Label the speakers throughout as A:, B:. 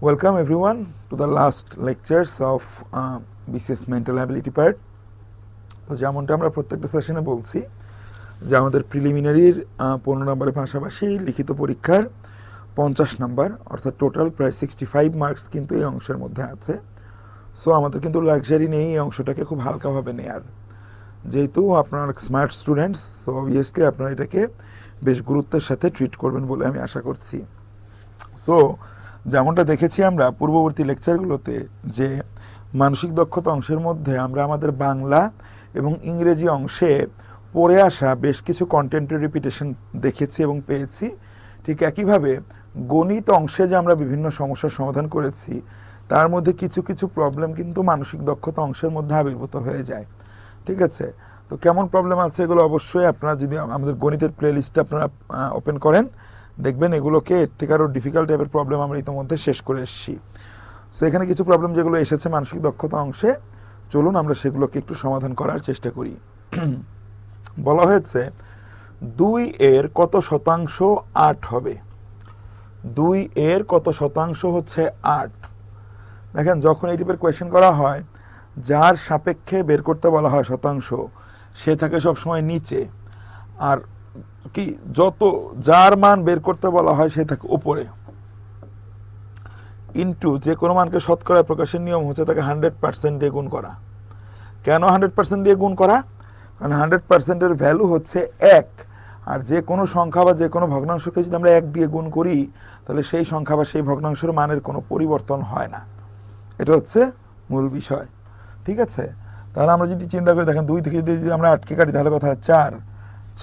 A: Welcome everyone to the last lectures of BCS Mental Ability part. তো যেমনটা আমরা প্রত্যেকটা সেশনে বলছি যে আমাদের প্রিলিমিনারির 15 নম্বরের পাশাপাশি লিখিত পরীক্ষার 50 নম্বর অর্থাৎ টোটাল প্রায় 65 মার্কস কিন্তু এই অংশের মধ্যে আছে। সো আমাদের কিন্তু লাক্সারি নেই এই অংশটাকে খুব হালকাভাবে নেয়ার, যেহেতু আপনারা স্মার্ট স্টুডেন্টস, সো অবভিয়াসলি আপনারা এটাকে বেশ গুরুত্বের সাথে ট্রিট করবেন বলে আমি আশা করছি। সো যেমনটা দেখেছি আমরা পূর্ববর্তী লেকচারগুলোতে যে মানসিক দক্ষতা অংশের মধ্যে আমরা আমাদের বাংলা এবং ইংরেজি অংশে পড়ে আসা বেশ কিছু কন্টেন্টের রিপিটেশন দেখেছি এবং পেয়েছি। ঠিক একইভাবে গণিত অংশে যে আমরা বিভিন্ন সমস্যার সমাধান করেছি তার মধ্যে কিছু কিছু প্রবলেম কিন্তু মানসিক দক্ষতা অংশের মধ্যে আবির্ভূত হয়ে যায়। ঠিক আছে, তো কেমন প্রবলেম আছে এগুলো অবশ্যই আপনারা যদি আমাদের গণিতের প্লেলিস্টটা আপনারা ওপেন করেন দেখবেন এগুলোকে এর থেকে আরও ডিফিকাল্ট টাইপের প্রবলেম আমরা ইতিমধ্যে শেষ করে এসেছি। সো এখানে কিছু প্রবলেম যেগুলো এসেছে মানসিক দক্ষতা অংশে, চলুন আমরা সেগুলোকে একটু সমাধান করার চেষ্টা করি। বলা হয়েছে 2 এর কত শতাংশ 8 হবে। 2 এর কত শতাংশ হচ্ছে 8। দেখেন যখন এই টাইপের কোয়েশ্চেন করা হয় যার সাপেক্ষে বের করতে বলা হয় শতাংশ সে থাকে সবসময় নিচে, আর কি যত যার মান বের করতে বলা হয় সে থাকে উপরে। ইন্টু যে কোনো মানকে শতকরা প্রকাশের নিয়ম হচ্ছে তাকে 100% দিয়ে গুণ করা। কেন 100% দিয়ে গুণ করা? কারণ 100%-এর ভ্যালু হচ্ছে 1, আর যে কোনো সংখ্যা বা যে কোনো ভগ্নাংশকে যদি আমরা 1 দিয়ে গুণ করি তাহলে সেই সংখ্যা বা সেই ভগ্নাংশের মানের কোনো পরিবর্তন হয় না। এটা হচ্ছে মূল বিষয়। ঠিক আছে, তাহলে আমরা যদি চিন্তা করি দেখেন 2 থেকে যদি আমরা 8কে কাটি তাহলে কথা হয়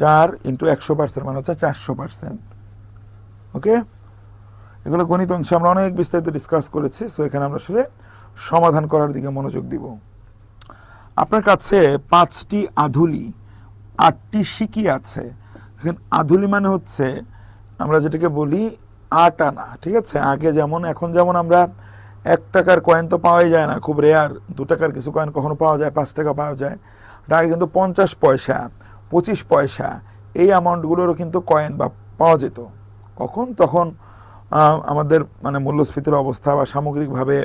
A: 4 ইন্টু 100% মানে হচ্ছে 400%। ওকে, এগুলো গণিত অংশে আমরা অনেক বিস্তারিত ডিসকাস করেছি। সো এখানে আমরা আসলে সমাধান করার দিকে মনোযোগ দিব। আপনার কাছে 5টি আধুলি 8টি সিকি আছে। এখন আধুলি মানে হচ্ছে আমরা যেটাকে বলি 8 আনা। ঠিক আছে, আগে যেমন এখন যেমন আমরা 1 টাকার কয়েন তো পাওয়াই যায় না, খুব রেয়ার। 2 টাকার কিছু কয়েন কখনো পাওয়া যায়, 5 টাকা পাওয়া যায়। আগে কিন্তু 50 পয়সা 25 পয়সা এই অ্যামাউন্টগুলোরও কিন্তু কয়েন বা পাওয়া যেত। কখন? তখন আমাদের মানে মূল্যস্ফীতির অবস্থা বা সামগ্রিকভাবে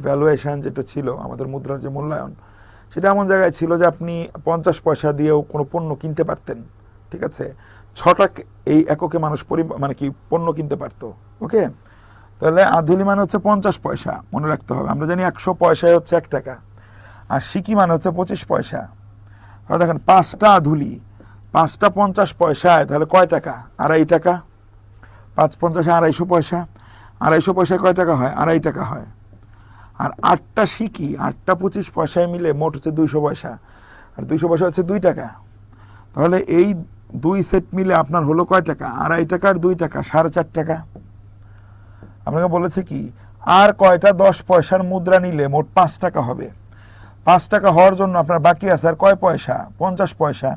A: ভ্যালুয়েশন যেটা ছিল আমাদের মুদ্রার যে মূল্যায়ন সেটা এমন জায়গায় ছিল যে আপনি 50 পয়সা দিয়েও কোনো পণ্য কিনতে পারতেন। ঠিক আছে, 6টা এই এককে মানুষ মানে কি পণ্য কিনতে পারতো। ওকে, তাহলে আধুলি মানে হচ্ছে 50 পয়সা, মনে রাখতে হবে। আমরা জানি 100 পয়সায় হচ্ছে 1 টাকা, আর সিকি মানে হচ্ছে 25 পয়সা। তাহলে দেখেন 5টা আধুলি 5টা 50 পয়সায় তাহলে কয় টাকা? 2.5 টাকা। 5 50 250 পয়সা, 250 পয়সায় কয় টাকা হয়? 2.5 টাকা হয়। আর 8টা সিকি 8টা 25 পয়সায় মিলে মোট হচ্ছে 200 পয়সা, আর 200 পয়সা হচ্ছে 2 টাকা। তাহলে এই 2 সেট মিলে আপনার হলো কয় টাকা? 2.5 টাকা আর 2 টাকা 4.5 টাকা। আপনাকে বলেছে কি আর কয়টা 10 পয়সার মুদ্রা নিলে মোট 5 টাকা হবে। 5 টাকা হওয়ার জন্য আপনার বাকি আছে আর কয় পয়সা? 50 পয়সা।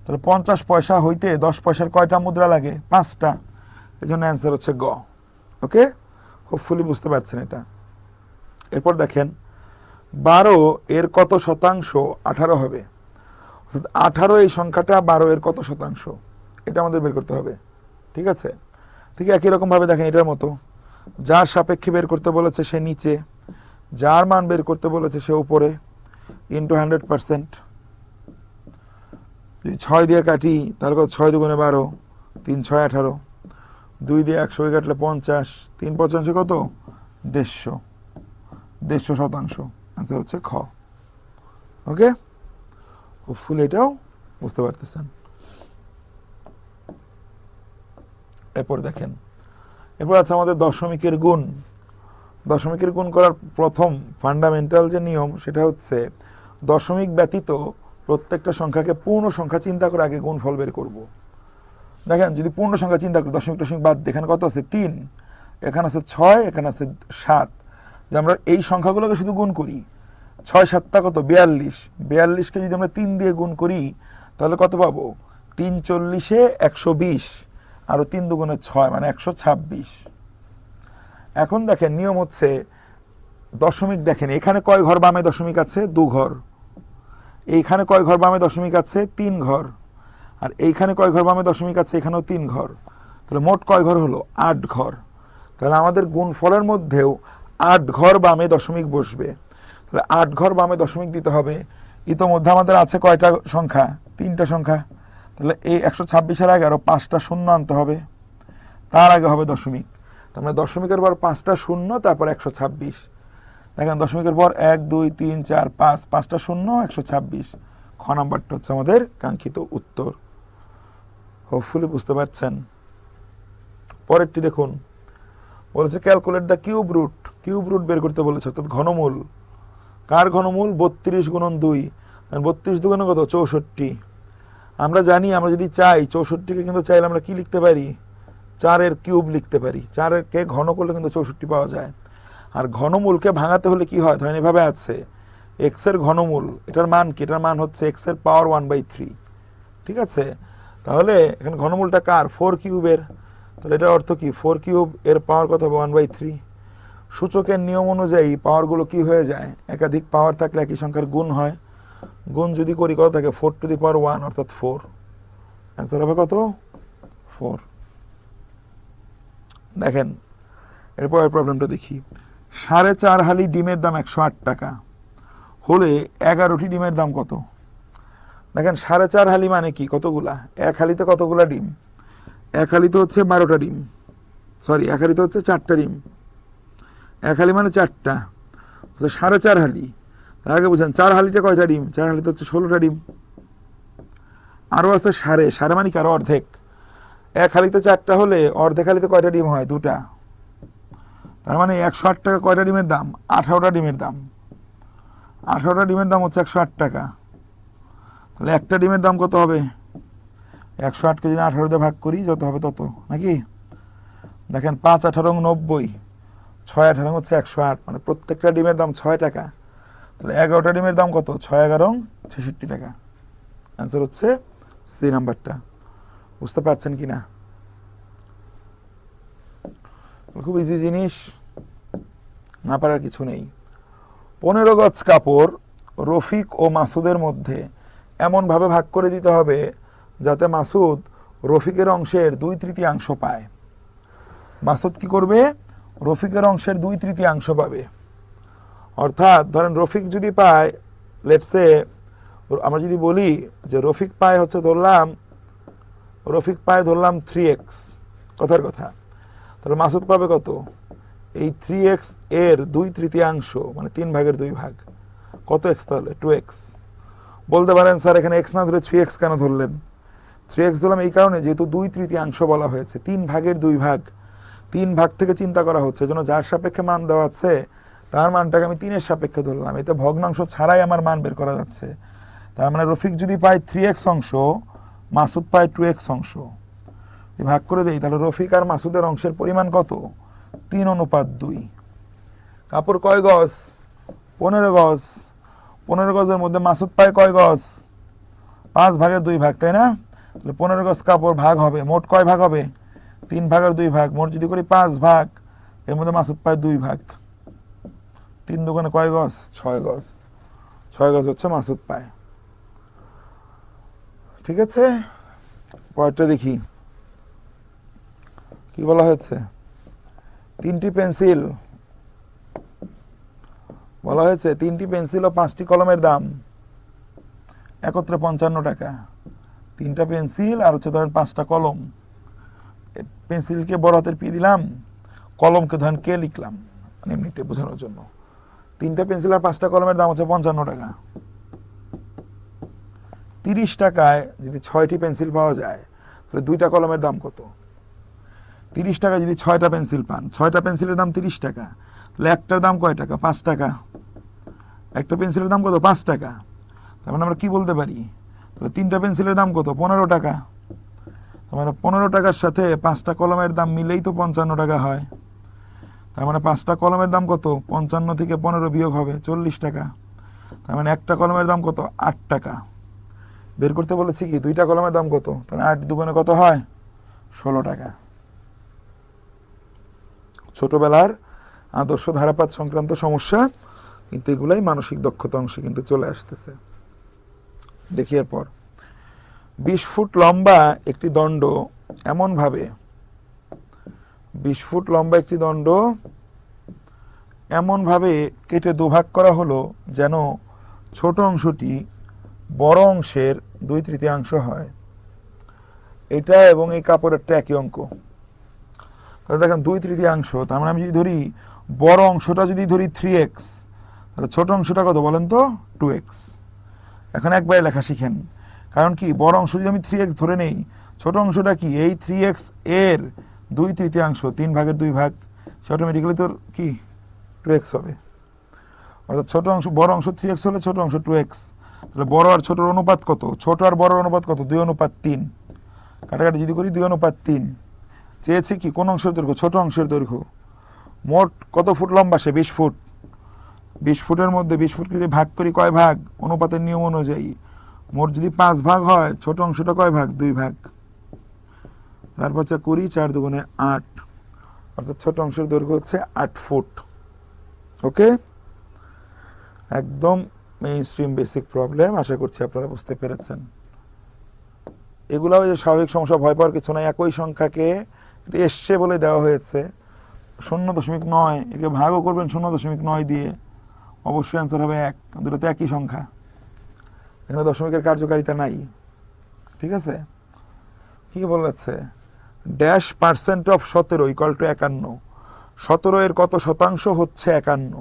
A: তাহলে 50 পয়সা হইতে 10 পয়সার কয়টা মুদ্রা লাগে? 5টা। এই জন্য অ্যান্সার হচ্ছে গ। ওকে, হোপফুলি বুঝতে পারছেন এটা। এরপর দেখেন 12 এর কত শতাংশ 18 হবে। অর্থাৎ 18 এই সংখ্যাটা 12 এর কত শতাংশ এটা আমাদের বের করতে হবে। ঠিক আছে, ঠিক একই রকমভাবে দেখেন এটার মতো যার সাপেক্ষে বের করতে বলেছে সে নিচে, যার মান বের করতে বলেছে সে উপরে, ইন্টু 100%। যদি 6 দিয়ে কাটি তাহলে কত? 6 দুগুণে 12, 3 6 18, 2 দিয়ে 100 কাটলে 50, 3 55 কত? 150 শতাংশ। আনসার হচ্ছে খ। ওকে, ফুল এটাও বুঝতে পারতেছেন। এরপর দেখেন এরপর আছে আমাদের দশমিকের গুণ। দশমিকের গুণ করার প্রথম ফান্ডামেন্টাল যে নিয়ম সেটা হচ্ছে দশমিক ব্যতীত প্রত্যেকটা সংখ্যাকে পূর্ণ সংখ্যা চিন্তা করে আগে গুণফল বের করব। দেখেন যদি পূর্ণ সংখ্যা চিন্তা করি দশমিক টশমিক বাদ, এখানে কত আছে? 3, এখানে আছে 6, এখানে আছে 7। যে আমরা এই সংখ্যাগুলোকে শুধু গুণ করি, 6 7টা কত? 42। 42কে যদি আমরা 3 দিয়ে গুণ করি তাহলে কত পাবো? 3 40-এ 120, আরও 3 দুগুণে 6 মানে 126। এখন দেখেন নিয়ম হচ্ছে দশমিক, দেখেন এখানে কয় ঘর বামে দশমিক আছে? 2 ঘর। এইখানে কয় ঘর বামে দশমিক আছে? 3 ঘর। আর এইখানে কয় ঘর বামে দশমিক আছে? এখানেও 3 ঘর। তাহলে মোট কয় ঘর হলো? 8 ঘর। তাহলে আমাদের গুণফলের মধ্যেও 8 ঘর বামে দশমিক বসবে, তাহলে 8 ঘর বামে দশমিক দিতে হবে। ইতোমধ্যে আমাদের আছে কয়টা সংখ্যা? 3টা সংখ্যা। তাহলে এই 126-এর আগে আরও 5টা শূন্য আনতে হবে, তার আগে হবে দশমিক। তার মানে দশমিকের পর 5টা শূন্য, তারপর 126। দেখেন দশমিকের পর 1 2 3 4 5, 5টা শূন্য, 126। খ নাম্বারটা হচ্ছে আমাদের কাঙ্ক্ষিত উত্তর। হোপফুলি বুঝতে পারছেন। পরেরটি দেখুন, বলেছে calculate the cube root. Cube root বের করতে বলেছে, অর্থাৎ ঘনমূল। কার ঘনমূল? 32 গুণন 2। 32 দুগুণে কত? 64। আমরা জানি আমরা যদি চাই 64কে কিন্তু চাইলে আমরা কি লিখতে পারি? 4-এর কিউব লিখতে পারি। 4-কে ঘন করলে কিন্তু 64 পাওয়া যায়। আর ঘনমূলকে ভাঙাতে হলে কি হয়? ধরেন এভাবে আছে, এক্স এর ঘনমূল, এটার মান কি? এটার মান হচ্ছে এক্স এর পাওয়ার 1/3। ঠিক আছে, তাহলে এখানে ঘনমূলটা কার? 4 কিউবের। তাহলে এটার অর্থ কি? 4 কিউব এর পাওয়ার কত হবে? 1/3। সূচকের নিয়ম অনুযায়ী পাওয়ারগুলো কি হয়ে যায়? একাধিক পাওয়ার থাকলে একই সংখ্যার গুণ হয়। গুণ যদি করি কত থাকে? 4 টু দি পাওয়ার 1, অর্থাৎ 4। অ্যান্সার হবে কত? 4। দেখেন এরপরের প্রবলেমটা দেখি। 4.5 হালি ডিমের দাম 108 টাকা হলে 11টি ডিমের দাম কত? দেখেন 4.5 হালি মানে কি? কতগুলা? এক হালিতে কতগুলা ডিম? এক হালিতে হচ্ছে 12টা ডিম, সরি এক হালিতে হচ্ছে 4টা ডিম। এক হালি মানে 4টা, 4.5 হালি। আগে বুঝেন 4 হালিতে কয়টা ডিম? 4 হালিতে হচ্ছে 16টা ডিম। আরও আছে সাড়ে, সাড়ে মানে কি? আরো অর্ধেক। এক হালিতে 4টা হলে অর্ধেক হালিতে কয়টা ডিম হয়? 2টা। তার মানে 108 টাকা কয়টা ডিমের দাম? 18টা ডিমের দাম। 18টা ডিমের দাম হচ্ছে 108 টাকা। তাহলে একটা ডিমের দাম কত হবে? 108কে যদি 18 দিয়ে ভাগ করি যত হবে তত, নাকি? দেখেন 5 18 90, 6 18 হচ্ছে 108, মানে প্রত্যেকটা ডিমের দাম 6 টাকা। তাহলে 11টা ডিমের দাম কত? 6 11 66 টাকা। অ্যান্সার হচ্ছে সি নাম্বারটা। বুঝতে পারছেন কি না? খুব ইজি জিনিস, না পারার কিছু নেই। 15 গজ কাপড় রফিক ও মাসুদের মধ্যে এমনভাবে ভাগ করে দিতে হবে যাতে মাসুদ রফিকের অংশের 2/3 পায়। মাসুদ কি করবে? রফিকের অংশের 2/3 পাবে। অর্থাৎ ধরেন রফিক যদি পায়, লেটসে আমরা যদি বলি যে রফিক পায় হচ্ছে ধরলাম 3x, কথার কথা, তাহলে মাসুদ পাবে কত? এই 3x এর 2/3, মানে 3 ভাগের 2 ভাগ। কত x তাহলে? 2x। বলতে পারেন স্যার এখানে x না ধরে 3x কেন ধরলেন? 3x ধরলাম এই কারণে যেহেতু 2/3 বলা হয়েছে, 3 ভাগের 2 ভাগ। 3 ভাগ থেকে চিন্তা করা হচ্ছে, যেন যার সাপেক্ষে মান দেওয়া আছে তার মানটাকে আমি 3-এর সাপেক্ষে ধরলাম। এতে ভগ্নাংশ ছাড়াই আমার মান বের করা যাচ্ছে। তার মানে রফিক যদি পায় 3x অংশ, মাসুদ পায় 2x অংশ। ভাগ করে দেই, তাহলে রফিক আর মাসুদের অংশের পরিমাণ কত? 3:2। কাপড় কয় গজ? 15 গজ। 15 গজের মধ্যে মাসুদ পায় কয় গজ? 5 ভাগের 2 ভাগ, তাই না? তাহলে 15 গজ কাপড় ভাগ হবে, মোট কয় ভাগ হবে? 3 ভাগের 2 ভাগ। মোট যদি করি 5 ভাগ, এর মধ্যে মাসুদ পায় 2 ভাগ। 3 দুগুণে কয় গজ? 6 গজ। 6 গজ হচ্ছে মাসুদ পায়। ঠিক আছে, পরেরটা দেখি কি বলা হয়েছে। 3টি পেন্সিল বলা হয়েছে, 3টি পেন্সিল ও 5টি কলমের দাম একত্রে 55 টাকা। 3টা পেন্সিল আর হচ্ছে ধরেন 5টা কলম। পেন্সিলকে বড় হাতের পি দিলাম, কলমকে ধরেন কে লিখলাম, মানে এমনিতে বোঝানোর জন্য। 3টা পেন্সিল আর 5টা কলমের দাম হচ্ছে 55 টাকা। 30 টাকায় যদি 6টি পেন্সিল পাওয়া যায়, তাহলে 2টা কলমের দাম কত? 30 টাকা যদি 6টা পেন্সিল পান, 6টা পেন্সিলের দাম 30 টাকা, তাহলে একটার দাম কয় টাকা? 5 টাকা। একটা পেন্সিলের দাম কত? 5 টাকা। তার মানে আমরা কি বলতে পারি? তাহলে 3টা পেন্সিলের দাম কত? 15 টাকা। তার মানে 15 টাকার সাথে 5টা কলমের দাম মিলেই তো 55 টাকা হয়। তার মানে 5টা কলমের দাম কত? 55 থেকে 15 বিয়োগ হবে 40 টাকা। তার মানে একটা কলমের দাম কত? 8 টাকা। বের করতে বলেছি কি 2টা কলমের দাম কত? তাহলে 8 দুগুণে কত হয়? 16 টাকা। ছোটবেলার আদর্শ ধারাপাত সংক্রান্ত সমস্যা, কিন্তু এগুলাই মানসিক দক্ষতা অংশে কিন্তু চলে আসতেছে। দেখি এরপর, 20 ফুট লম্বা একটি দণ্ড এমনভাবে 20 ফুট লম্বা একটি দণ্ড এমনভাবে কেটে দুভাগ করা হলো যেন ছোট অংশটি বড় অংশের 2/3 হয়। এটা এবং এই কাপড়েরটা একই অঙ্ক। তাহলে দেখেন 2/3, তার মানে আমি যদি ধরি বড় অংশটা যদি ধরি 3x, তাহলে ছোট অংশটা কত বলেন তো 2x। এখন একবারে লেখা শিখেন, কারণ কি বড় অংশ যদি আমি 3x ধরে নেই, ছোট অংশটা কি এই 3x এর 2/3, 3 ভাগের 2 ভাগ, সে অটোমেটিক্যালি তোর কি 2x হবে। অর্থাৎ ছোট অংশ বড় অংশ 3x হলে ছোট অংশ 2x। তাহলে বড় আর ছোটর অনুপাত কত? ছোট আর বড় অনুপাত কত? 2:3। কাটাকাটি যদি করি 2:3। চেয়েছে কি কোন অংশের দৈর্ঘ্য? ছোট অংশের দৈর্ঘ্য। মোট কত ফুট লম্বা সে? 20 ফুট। 20 ফুটের মধ্যে 20 ফুট যদি ভাগ করি কয় ভাগ? অনুপাতের নিয়ম অনুযায়ী মোট যদি 5 ভাগ হয়, ছোট অংশটা কয় ভাগ? 2 ভাগ। 4 × 5 = 20, 4 × 2 = 8। অর্থাৎ ছোট অংশের দৈর্ঘ্য হচ্ছে 8 ফুট। ওকে, একদম মেইনস্ট্রিম বেসিক প্রবলেম। আশা করছি আপনারা বুঝতে পেরেছেন। এগুলাও যে স্বাভাবিক সমস্যা, ভয় পাওয়ার কিছু নাই। একই সংখ্যাকে এসছে বলে দেওয়া হয়েছে 0.9, একে ভাগও করবেন 0.9 দিয়ে, অবশ্যই অ্যান্সার হবে 1। দুটো তো একই সংখ্যা, এখানে দশমিকের কার্যকারিতা নাই। ঠিক আছে, কি বলেছে? Dash percent of 17 = 51। 17 এর কত শতাংশ হচ্ছে 51?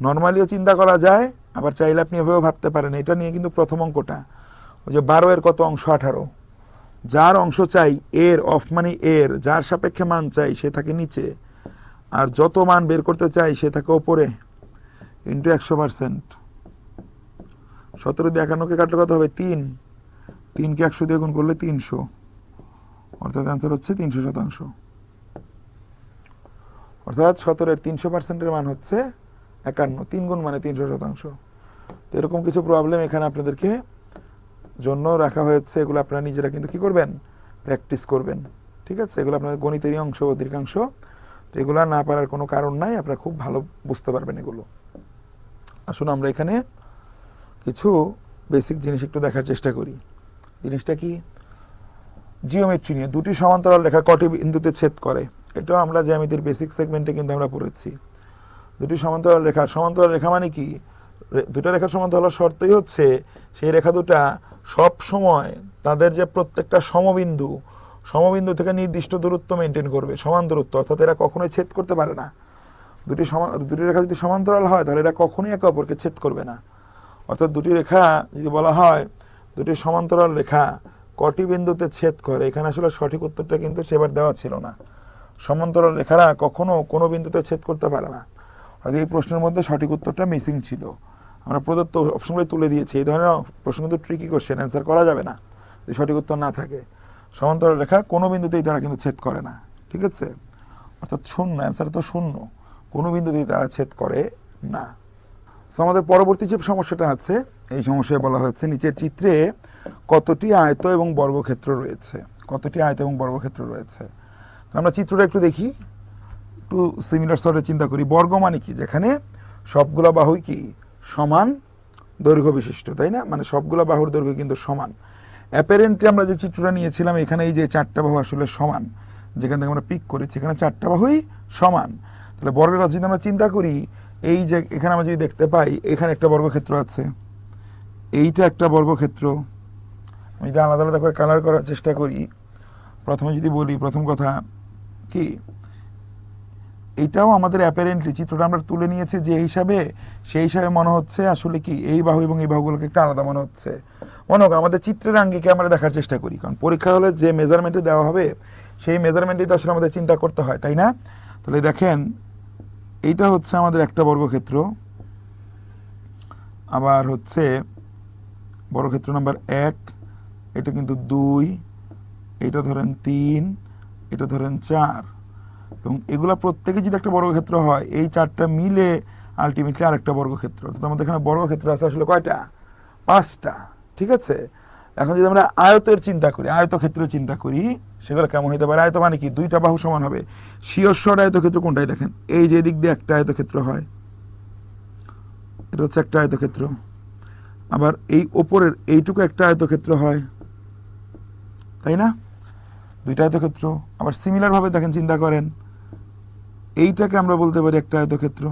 A: নর্মালিও চিন্তা করা যায়, আবার চাইলে আপনি এভাবেও ভাবতে পারেন। এটা নিয়ে কিন্তু প্রথম অঙ্কটা, ওই যে 12 এর কত অংশ? 18। যার অংশ চাই এর, অফ মানে এর, যার সাপেক্ষে মান চাই সে থাকে নিচে, আর যত মান বের করতে চাই সে থাকে ওপরে, ইন্টু 100%। 17 দিয়ে 51কে কাটলে কত হবে? 3। 3কে 100 দিয়ে গুণ করলে 300, অর্থাৎ অ্যান্সার হচ্ছে 300%। অর্থাৎ 17 এর 300%-এর মান হচ্ছে 51। 3 গুণ মানে 300%। তো এরকম কিছু প্রবলেম এখানে আপনাদেরকে জন্য রাখা হয়েছে। এগুলো আপনারা নিজেরা কিন্তু কি করবেন? প্র্যাকটিস করবেন। ঠিক আছে, এগুলো আপনাদের গণিতেরই অংশ, অধিকাংশ। তো এগুলো না পারার কোনো কারণ নাই, আপনারা খুব ভালো বুঝতে পারবেন এগুলো। আসুন আমরা এখানে কিছু বেসিক জিনিস একটু দেখার চেষ্টা করি। জিনিসটা কি? জিওমেট্রি নিয়ে। দুটি সমান্তরাল রেখা কটি বিন্দুতে ছেদ করে? এটাও আমরা জ্যামিতির বেসিক সেগমেন্টে কিন্তু আমরা পড়েছি। দুটি সমান্তরাল রেখা, সমান্তরাল রেখা মানে কি? দুটা রেখার সমান্তরাল হওয়ার শর্তই হচ্ছে সেই রেখা দুটা সব সময় তাদের যে প্রত্যেকটা সমবিন্দু থেকে নির্দিষ্ট দূরত্ব মেনটেন করবে, সমান দূরত্ব, অর্থাৎ এরা কখনোই ছেদ করতে পারে না। দুটি রেখা যদি সমান্তরাল হয় তাহলে এরা কখনোই একে অপরকে ছেদ করবে না। অর্থাৎ দুটি রেখা যদি বলা হয় দুটি সমান্তরাল রেখা কটি বিন্দুতে ছেদ করে, এখানে আসলে সঠিক উত্তরটা কিন্তু সেবার দেওয়া ছিল না। সমান্তরাল রেখারা কখনো কোনো বিন্দুতে ছেদ করতে পারে না। হয়তো এই প্রশ্নের মধ্যে সঠিক উত্তরটা মিসিং ছিল। আমরা প্রদত্ত অপশনগুলো তুলে দিয়েছি। এই ধরনের প্রশ্ন কিন্তু ট্রিকি কোশ্চেন, অ্যান্সার করা যাবে না যদি সঠিক উত্তর না থাকে। সমান্তরাল রেখা কোনো বিন্দুতেই তারা কিন্তু ছেদ করে না। ঠিক আছে, অর্থাৎ শূন্য, অ্যান্সার তো শূন্য, কোনো বিন্দুতেই তারা ছেদ করে না। সো আমাদের পরবর্তী যে সমস্যাটা আছে, এই সমস্যায় বলা হয়েছে নিচের চিত্রে কতটি আয়ত এবং বর্গক্ষেত্র রয়েছে? কতটি আয়ত এবং বর্গক্ষেত্র রয়েছে? আমরা চিত্রটা একটু দেখি, একটু সিমিলার সর্টে চিন্তা করি। বর্গ মানে কি? যেখানে সবগুলা বাহুই কি সমান দৈর্ঘ্য বিশিষ্ট, তাই না? মানে সবগুলা বাহুর দৈর্ঘ্য কিন্তু সমান। অ্যাপারেন্টলি আমরা যে চিত্রটা নিয়েছিলাম, এখানে এই যে 4টা বাহু আসলে সমান, যেখান থেকে আমরা পিক করেছি এখানে 4টা বাহুই সমান। তাহলে বর্গের কথা যদি আমরা চিন্তা করি, এই যে এখানে আমরা যদি দেখতে পাই এখানে একটা বর্গক্ষেত্র আছে, এইটা একটা বর্গক্ষেত্র। আমি যদি আলাদা আলাদা করে কালার করার চেষ্টা করি, প্রথমে যদি বলি, প্রথম কথা কি, এইটাও আমাদের অ্যাপারেন্টলি চিত্রটা আমরা তুলে নিয়েছি যে হিসাবে, সেই হিসাবে মনে হচ্ছে আসলে কি এই বাহু এবং এই বাহুগুলোকে একটা আলাদা মনে হচ্ছে। মনে হোক আমাদের চিত্রের আঙ্গিকে আমরা দেখার চেষ্টা করি, কারণ পরীক্ষা হলে যে মেজারমেন্টে দেওয়া হবে সেই মেজারমেন্টেই তো আসলে আমাদের চিন্তা করতে হয়, তাই না? তাহলে দেখেন এইটা হচ্ছে আমাদের একটা বর্গক্ষেত্র, আবার হচ্ছে বর্গক্ষেত্র নাম্বার 1, এটা কিন্তু 2, এটা ধরেন 3, এটা ধরেন 4, এবং এগুলা প্রত্যেকে যদি একটা বর্গক্ষেত্র হয়, এই 4টা মিলে আলটিমেটলি আরেকটা বর্গক্ষেত্র। তো আমাদের এখানে বর্গক্ষেত্র আছে আসলে কয়টা? 5টা। ঠিক আছে, এখন যদি আমরা আয়তের চিন্তা করি, আয়তক্ষেত্রের চিন্তা করি, সেগুলো কেমন হতে পারে? আয়ত মানে কি? 2টা বাহু সমান হবে। শিয়র আয়তক্ষেত্র কোনটাই? দেখেন এই যে দিক দিয়ে একটা আয়তক্ষেত্র হয়, এটা হচ্ছে একটা আয়তক্ষেত্র। আবার এই ওপরের এইটুকু একটা আয়তক্ষেত্র হয়, তাই না? দুইটা আয়তক্ষেত্র। আবার সিমিলার ভাবে দেখেন, চিন্তা করেন, এইটাকে আমরা বলতে পারি একটা আয়তক্ষেত্র,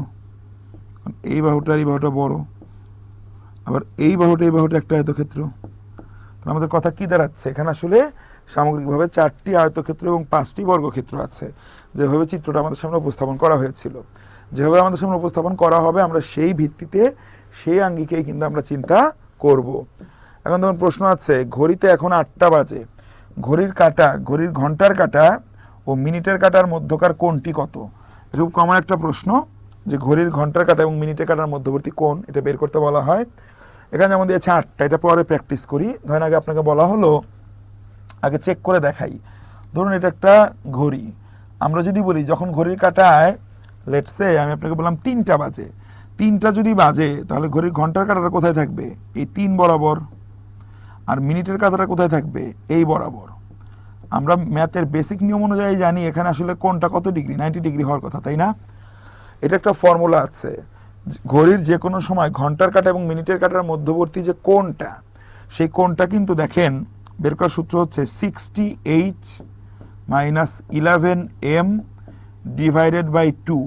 A: এই বাহুটা আর এই বাহুটা বড়, আবার এই বাহুটা একটা আয়তক্ষেত্র। আমাদের কথা কি দাঁড়াচ্ছে, এখানে আসলে সামগ্রিকভাবে 4টি আয়তক্ষেত্র এবং 5টি বর্গক্ষেত্র আছে। যেভাবে চিত্রটা আমাদের সামনে উপস্থাপন করা হয়েছিল, যেভাবে আমাদের সামনে উপস্থাপন করা হবে, আমরা সেই ভিত্তিতে সেই আঙ্গিকেই কিন্তু আমরা চিন্তা করব। এখন তোমার প্রশ্ন আছে, ঘড়িতে এখন 8টা বাজে, ঘড়ির কাঁটা, ঘড়ির ঘন্টার কাঁটা ও মিনিটের কাঁটার মধ্যকার কোণটি কত? এরকম কমন একটা প্রশ্ন, যে ঘড়ির ঘন্টার কাঁটা এবং মিনিটের কাঁটার মধ্যবর্তী কোণ, এটা বের করতে বলা হয়। এখানে যেমন দিয়েছে 8টা, এটা পরে প্র্যাকটিস করি। ধরেন আগে আপনাকে বলা হলো, আগে চেক করে দেখাই। ধরুন এটা একটা ঘড়ি, আমরা যদি বলি যখন ঘড়ির কাঁটায় লেটসে আমি আপনাকে বললাম 3টা বাজে, 3টা যদি বাজে তাহলে ঘড়ির ঘন্টার কাঁটাটা কোথায় থাকবে? এই 3 বরাবর। আর মিনিটের কাঁটাটা কোথায় থাকবে? এই বরাবর। আমরা ম্যাথের বেসিক নিয়ম অনুযায়ী জানি এখানে আসলে কোণটা কত ডিগ্রি, 90 ডিগ্রি হওয়ার কথা, তাই না? এটা একটা ফর্মুলা আছে, ঘড়ির যে কোনো সময় ঘন্টার কাঁটা এবং মিনিটের কাঁটার মধ্যবর্তী যে কোণটা, সেই কোণটা কিন্তু দেখেন বের করার সূত্র হচ্ছে 60h minus 11m divided by 2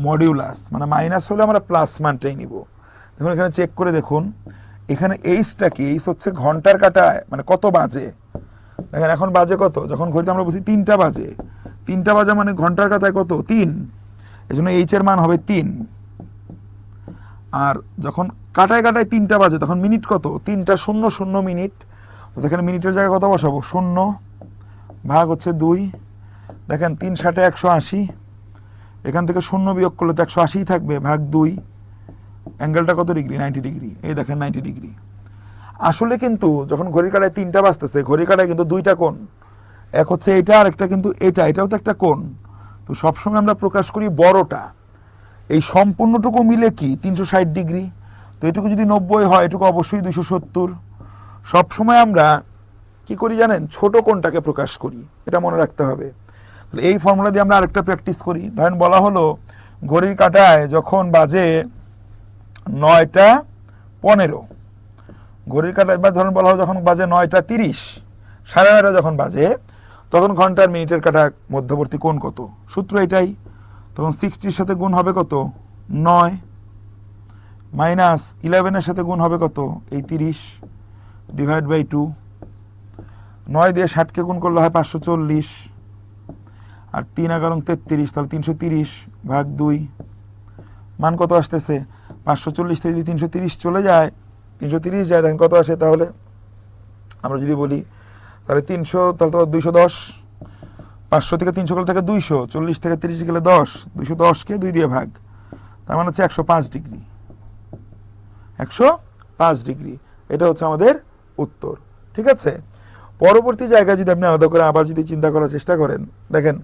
A: modulus, মানে মাইনাস হলে আমরা প্লাস মানটাই নিব। দেখুন এখানে চেক করে দেখুন, এখানে এইচটা কি, এইচ হচ্ছে ঘন্টার কাঁটায় মানে কত বাজে। দেখেন এখন বাজে কত, যখন ঘড়িতে আমরা বলছি 3টা বাজে, 3টা বাজে মানে ঘন্টার কাঁটায় কত? 3, এই জন্য এইচ এর মান হবে 3। আর যখন কাটায় কাটায় 3টা বাজে তখন মিনিট কত? 3টা 00 মিনিট। তো দেখেন মিনিটের জায়গায় কত বসাবো? 0 ভাগ হচ্ছে 2। দেখেন 3 × 180, এখান থেকে 0 বিয়োগ করলে তো 180 থাকবে, ভাগ 2। অ্যাঙ্গেলটা কত ডিগ্রি? 90 ডিগ্রি। এই দেখেন 90 ডিগ্রি। আসলে কিন্তু যখন ঘড়ির কাঁটায় 3টা বাজতেছে, ঘড়ির কাঁটায় কিন্তু 2টা কোণ, এক হচ্ছে এটা আর একটা কিন্তু এটা, এটাও তো একটা কোণ। তো সবসময় আমরা প্রকাশ করি বড়টা। এই সম্পূর্ণটুকু মিলে কি 360 ডিগ্রি, তো এটুকু যদি 90 হয়, এটুকু অবশ্যই 270। সবসময় আমরা কি করি জানেন? ছোট কোণটাকে প্রকাশ করি, এটা মনে রাখতে হবে। এই ফর্মুলা দিয়ে আমরা আরেকটা প্র্যাকটিস করি। ধরেন বলা হলো ঘড়ির কাঁটায় যখন বাজে 9টা 15, ঘড়ির কাঁটায় বা ধরেন বলা হলো যখন বাজে 9টা 30, 9:30 যখন বাজে, তখন ঘন্টার মিনিটের কাঁটা মধ্যবর্তী কোণ কত? সূত্র এটাই। তখন 60-র সাথে গুণ হবে কত? 9 মাইনাস 11-এর সাথে গুণ হবে কত? এই 30 ডিভাইড বাই 2। 9 দিয়ে 60কে গুণ করলে হয় 540, আর 3 × 11 33, তাহলে 330 ভাগ 2। মান কত আসতেছে? 540 থেকে যদি 330 চলে যায়, 330 যায়, দেখেন কত আসে তাহলে? আমরা যদি বলি তাহলে 300, তাহলে তো 210। 500 থেকে 300 গেলে থেকে 200, 40 থেকে 30 গেলে 10, 210কে 2 দিয়ে ভাগ, তার মানে হচ্ছে 105 ডিগ্রি। 105 ডিগ্রি, এটা হচ্ছে আমাদের উত্তর। ঠিক আছে, পরবর্তী জায়গায় যদি আপনি আলাদা করে আবার যদি চিন্তা করার চেষ্টা করেন, দেখেন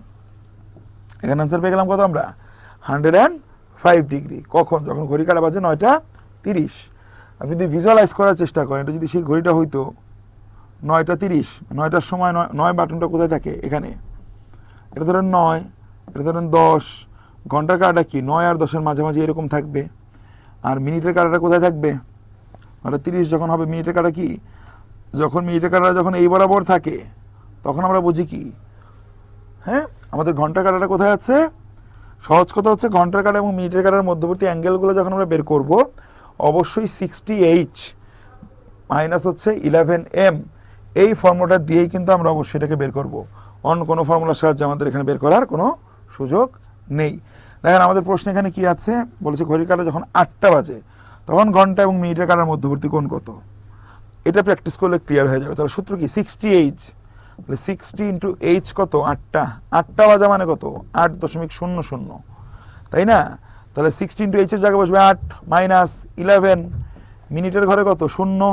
A: এখানে আনসার পেয়ে গেলাম কত আমরা? 105 ডিগ্রি। কখন? যখন ঘড়ি কাঁটা বাজে 9টা 30। আপনি যদি ভিজুয়ালাইজ করার চেষ্টা করেন, এটা যদি সেই ঘড়িটা হইতো 9টা 30, 9টার সময় 9 বাটনটা কোথায় থাকে? এখানে। এটা ধরেন 9, এটা ধরেন 10। ঘন্টার কাঁটাটা কি 9 আর 10-এর মাঝামাঝি এরকম থাকবে। আর মিনিটের কাঁটাটা কোথায় থাকবে? মানে 30 যখন হবে, মিনিটের কাঁটা কি, যখন মিনিটের কাঁটাটা যখন এই বরাবর থাকে, তখন আমরা বুঝি কি, হ্যাঁ, আমাদের ঘন্টার কাঁটাটা কোথায় আছে? সহজ কথা হচ্ছে ঘন্টার কাঁটা এবং মিনিটের কাঁটার মধ্যবর্তী অ্যাঙ্গেলগুলো যখন আমরা বের করব, অবশ্যই 60h মাইনাস হচ্ছে 11m, এই ফর্মুলাটা দিয়েই কিন্তু আমরা অবশ্যই এটাকে বের করব। অন্য কোনো ফর্মুলার সাহায্যে আমাদের এখানে বের করার কোনো সুযোগ নেই। দেখেন আমাদের প্রশ্ন এখানে কি আছে, বলেছে ঘড়ির কাঁটা যখন 8টা বাজে, তখন ঘন্টা এবং মিনিটের কাঁটার মধ্যবর্তী কোণ কত? এটা প্র্যাকটিস করলে ক্লিয়ার হয়ে যাবে। তাহলে সূত্র কি? 60h, তাহলে 60 × h কত? 8টা। 8টা বাজা মানে কত? 8.00, তাই না? তাহলে 60 × h এর জায়গায় বসবে 8 মাইনাস 11, মিনিটের ঘরে কত? 0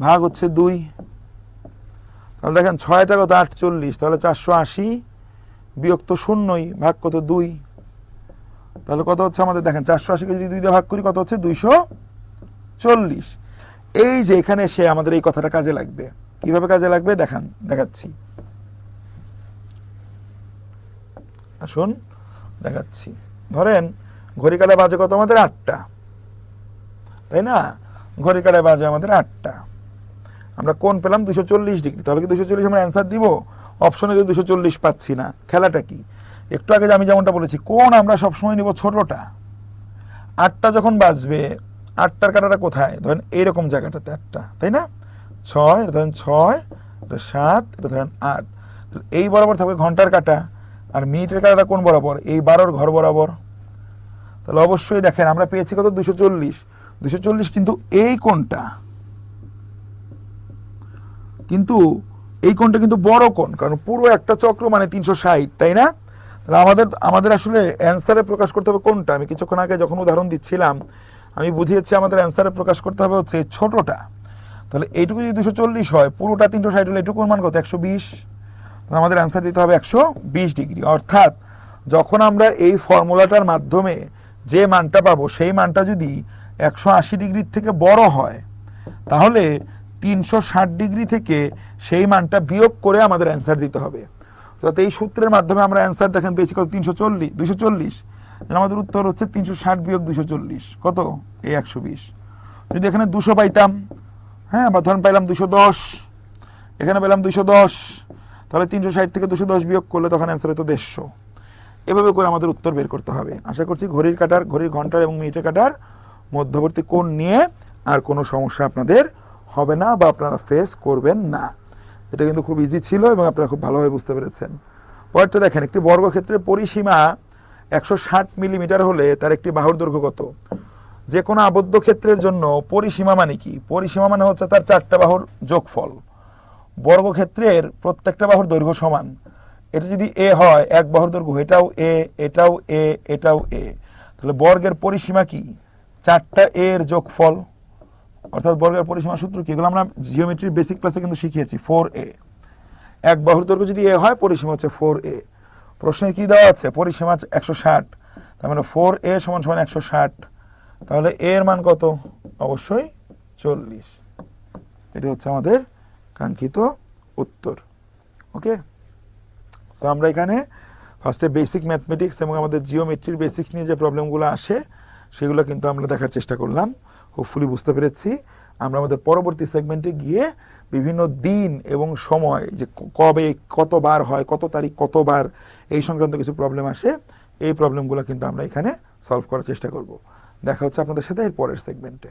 A: ভাগ হচ্ছে 2। তাহলে দেখেন 6টা কত? 48, তাহলে 480 বিয়োগ তো 0ই, ভাগ কত? 2। তাহলে কত হচ্ছে আমাদের? দেখেন 480-কে যদি 2 দিয়ে ভাগ করি কত হচ্ছে? 240। এই যে এখানে সে আমাদের এই কথাটা কাজে লাগবে। কিভাবে কাজে লাগবে দেখাচ্ছি। আসুন দেখাচ্ছি। ধরেন ঘড়ি কাঁটা বাজে কত আমাদের? 8টা, তাই না? ঘড়ি কাঁটা বাজে আমাদের 8টা। আমরা কোণ পেলাম 240 ডিগ্রি। তাহলে কি 240 আমরা অ্যান্সার দিব? অপশনে তো 240 পাচ্ছি না, খেলাটা কি? একটু আগে আমি যেমনটা বলেছি, কোন আমরা সবসময় নিব ছোটটা। 8টা যখন বাজবে, 8টার কাটাটা কোথায়? ধরেন এইরকম জায়গাটাতে 8টা, তাই না? 6, এটা ধরেন 6, এটা 7, এটা ধরেন 8। এই বরাবর থাকবে ঘন্টার কাটা, আর মিনিটের কাটাটা কোন বরাবর? এই 12র ঘর বরাবর। তাহলে অবশ্যই দেখেন আমরা পেয়েছি কত? 240। 240 কিন্তু এই কোণটা, কিন্তু এই কোণটা কিন্তু বড় কোণ, কারণ পুরো একটা চক্র মানে 360, তাই না? তাহলে আমাদের আসলে অ্যান্সারে প্রকাশ করতে হবে কোনটা? আমি কিছুক্ষণ আগে যখন উদাহরণ দিচ্ছিলাম আমি বুঝিয়েছি আমাদের অ্যান্সারে প্রকাশ করতে হবে হচ্ছে ছোটটা। তাহলে এইটুকু যদি 240 হয়, পুরোটা 360 হলে এটুকুর মান কত? 120। আমাদের অ্যান্সার দিতে হবে 120 ডিগ্রি। অর্থাৎ যখন আমরা এই ফর্মুলাটার মাধ্যমে যে মানটা পাবো সেই মানটা যদি 180 ডিগ্রির থেকে বড় হয়, তাহলে 360 ডিগ্রি থেকে সেই মানটা বিয়োগ করে আমাদের অ্যান্সার দিতে হবে। অর্থাৎ এই সূত্রের মাধ্যমে আমরা অ্যান্সার দেখেন পেয়েছি কত? 240। আমাদের উত্তর হচ্ছে 360 বিয়োগ 240, কত? এই 120। যদি এখানে 200 পাইতাম, হ্যাঁ, বা ধরেন পাইলাম 210, এখানে পেলাম 210, তাহলে 360 থেকে 210 বিয়োগ করলে তখন অ্যান্সার হতো 150। এভাবে করে আমাদের উত্তর বের করতে হবে। আশা করছি ঘড়ির ঘন্টার এবং মিনিটের কাটার মধ্যবর্তী কোণ নিয়ে আর কোনো সমস্যা আপনাদের হবে না বা আপনারা ফেস করবেন না। এটা কিন্তু খুব ইজি ছিল এবং আপনারা খুব ভালোভাবে বুঝতে পেরেছেন। পরেরটা দেখেন, একটি বর্গক্ষেত্রের পরিসীমা 160 মিলিমিটার হলে তার একটি বাহুর দৈর্ঘ্য কত? যে কোনো আবদ্ধ ক্ষেত্রের জন্য পরিসীমা মানে কি? পরিসীমা মানে হচ্ছে তার 4টা বাহুর যোগফল। বর্গক্ষেত্রের প্রত্যেকটা বাহুর দৈর্ঘ্য সমান। এটা যদি এ হয়, এক বাহুর দৈর্ঘ্য, এটাও এ, এটাও এ, এটাও এ, তাহলে বর্গের পরিসীমা কি? 4টা এর যোগফল। অর্থাৎ বর্গের পরিসীমা সূত্র কি? এগুলো আমরা জিওমেট্রির বেসিক ক্লাসে কিন্তু শিখিয়েছি। 4a। এক বাহুর দৈর্ঘ্য যদি এ হয়, পরিসীমা হচ্ছে 4a। প্রশ্নে কি দেওয়া আছে? পরিসীমা 160, তার মানে 4a সমান সমান 160। তাহলে এ এর মান কত? অবশ্যই 40। এটা হচ্ছে আমাদের কাঙ্ক্ষিত উত্তর। ওকে, সো আমরা এখানে ফার্স্টে বেসিক ম্যাথমেটিক্স এবং আমাদের জিওমেট্রির বেসিক্স নিয়ে যে প্রবলেমগুলো আসে সেগুলো কিন্তু আমরা দেখার চেষ্টা করলাম। হোপফুলি বুঝতে পেরেছি। আমরা আমাদের পরবর্তী সেগমেন্টে গিয়ে বিভিন্ন দিন এবং সময়, যে কবে কতবার হয়, কত তারিখ কতবার, এই সংক্রান্ত কিছু প্রবলেম আসে, এই প্রবলেমগুলো কিন্তু আমরা এখানে সলভ করার চেষ্টা করব। দেখা হচ্ছে আপনাদের সাথে এর পরের সেগমেন্টে।